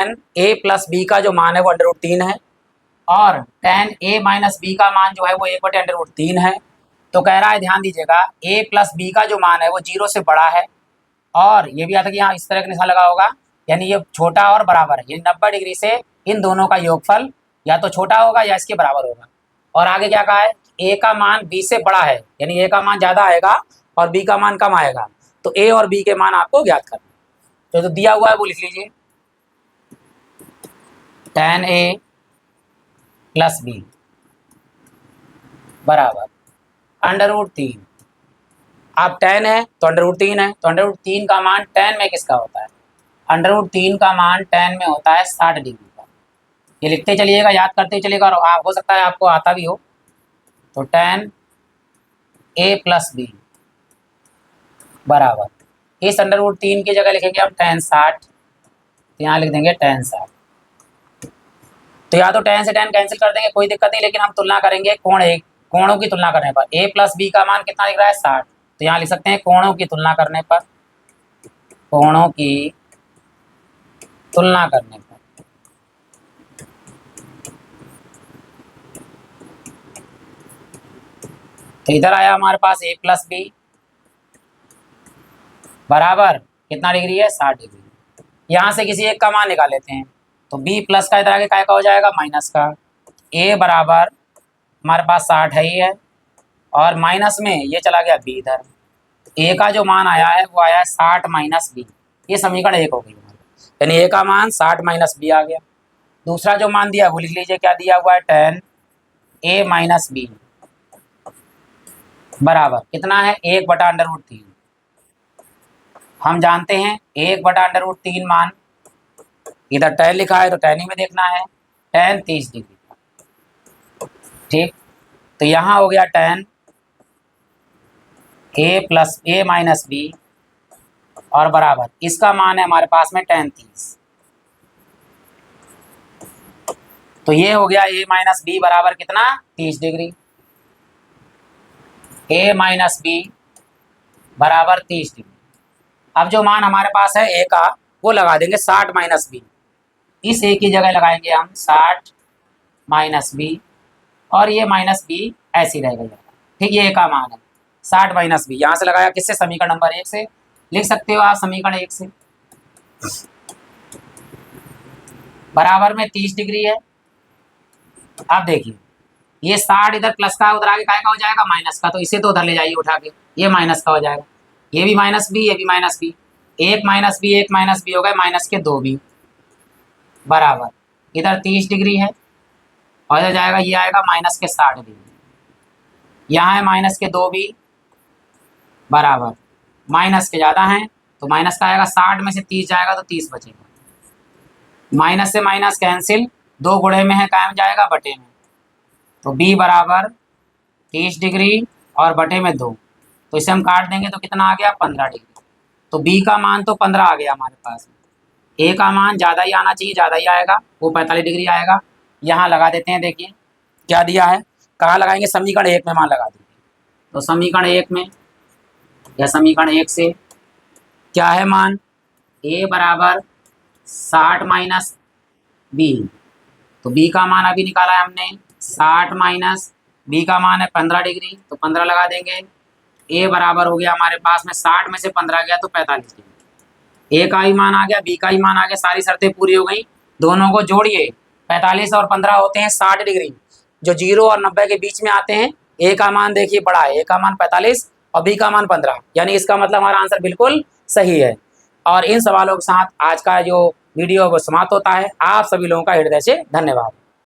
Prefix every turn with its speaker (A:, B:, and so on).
A: ए plus B का जो मान है वो √3 है और tan ए माइनस बी का मान जो है वो 1/√3 है। तो कह रहा है, ध्यान दीजिएगा, ए प्लस बी का जो मान है वो 0 से बड़ा है और ये भी आता है कि यहाँ इस तरह का निशान लगा होगा, यानी ये छोटा और बराबर है, यानी 90 डिग्री से इन दोनों का योगफल या तो छोटा होगा या इसके बराबर होगा। और आगे क्या कहा है, ए का मान बी से बड़ा है, यानी ए का मान ज़्यादा आएगा और बी का मान कम आएगा। तो ए और बी के मान आपको ज्ञात करना। तो दिया हुआ है वो लिख लीजिए, tan ए प्लस बी बराबर √3। अब tan है तो √3 है, तो √3 का मान tan में किसका होता है, √3 का मान tan में होता है 60 डिग्री का। ये लिखते चलिएगा, याद करते चलिएगा, और आप हो सकता है आपको आता भी हो। तो tan ए प्लस बी बराबर इस √3 की जगह लिखेंगे हम tan 60, तो यहाँ लिख देंगे tan 60। तो या तो tan से tan कैंसिल कर देंगे, कोई दिक्कत नहीं, लेकिन हम तुलना करेंगे कोणों की तुलना करने पर। a प्लस बी का मान कितना दिख रहा है, 60, तो यहाँ लिख सकते हैं कोणों की तुलना करने पर, कोणों की तुलना करने पर। तो इधर आया हमारे पास a प्लस बी बराबर कितना डिग्री है, 60 डिग्री। यहाँ से किसी एक का मान निकाल लेते हैं, तो b प्लस का इधर आगे क्या का हो जाएगा, माइनस का। a बराबर हमारे पास 60 है ही है, और माइनस में ये चला गया b इधर। a का जो मान आया है वो आया है 60 माइनस b, ये समीकरण 1 हो गई, यानी a का मान 60 माइनस b आ गया। दूसरा जो मान दिया वो लिख लीजिए, क्या दिया हुआ है, tan a माइनस बी बराबर कितना है, 1/√3। हम जानते हैं 1/√3 मान, इधर tan लिखा है तो tan ही में देखना है, tan 30 डिग्री। ठीक, तो यहाँ हो गया tan a माइनस बी और बराबर इसका मान है हमारे पास में tan 30। तो ये हो गया a माइनस बी बराबर कितना, 30 डिग्री। a माइनस बी बराबर 30 डिग्री। अब जो मान हमारे पास है a का, वो लगा देंगे 60 माइनस बी, इस a की जगह लगाएंगे हम 60 माइनस बी, और ये माइनस बी ऐसी रह गई। ठीक, ये a का मान है 60 माइनस बी, यहाँ से लगाया किससे, समीकरण नंबर 1 से। लिख सकते हो आप समीकरण 1 से, बराबर में 30 डिग्री है। अब देखिए ये 60 इधर प्लस का, उधर आगे काय का हो जाएगा, माइनस का, तो इसे तो उधर ले जाइए उठा के, ये माइनस का हो जाएगा, ये भी माइनस बी, ये भी माइनस बी, एक माइनस बी हो गए माइनस के 2 बी बराबर इधर 30 डिग्री है, और इधर जाएगा ये आएगा माइनस के 60 डिग्री। यहाँ है माइनस के 2 बी बराबर माइनस के ज़्यादा हैं, तो माइनस का आएगा, 60 में से 30 जाएगा तो 30 बचेगा, माइनस से माइनस कैंसिल, 2 गुणे में है कायम जाएगा बटे में, तो b बराबर 30 डिग्री और बटे में 2, तो इसे हम काट देंगे तो कितना आ गया, 15 डिग्री। तो b का मान तो 15 आ गया हमारे पास, a का मान ज़्यादा ही आना चाहिए, ज़्यादा ही आएगा, वो 45 डिग्री आएगा। यहाँ लगा देते हैं, देखिए क्या दिया है, कहाँ लगाएंगे, समीकरण 1 में मान लगा दीजिए। तो समीकरण 1 में या समीकरण 1 से क्या है मान, a बराबर 60 माइनस बी, तो b का मान अभी निकाला है हमने 60 माइनस b का मान है 15 डिग्री, तो 15 लगा देंगे। a बराबर हो गया हमारे पास में 60 में से 15 गया तो 45 डिग्री, a का ही मान आ गया, b का ही मान आ गया, सारी शर्तें पूरी हो गई। दोनों को जोड़िए, 45 और 15 होते हैं 60 डिग्री, जो 0 और 90 के बीच में आते हैं। a का मान देखिए बड़ा है, a का मान 45 और b का मान 15, यानी इसका मतलब हमारा आंसर बिल्कुल सही है। और इन सवालों के साथ आज का जो वीडियो वो समाप्त होता है। आप सभी लोगों का हृदय से धन्यवाद।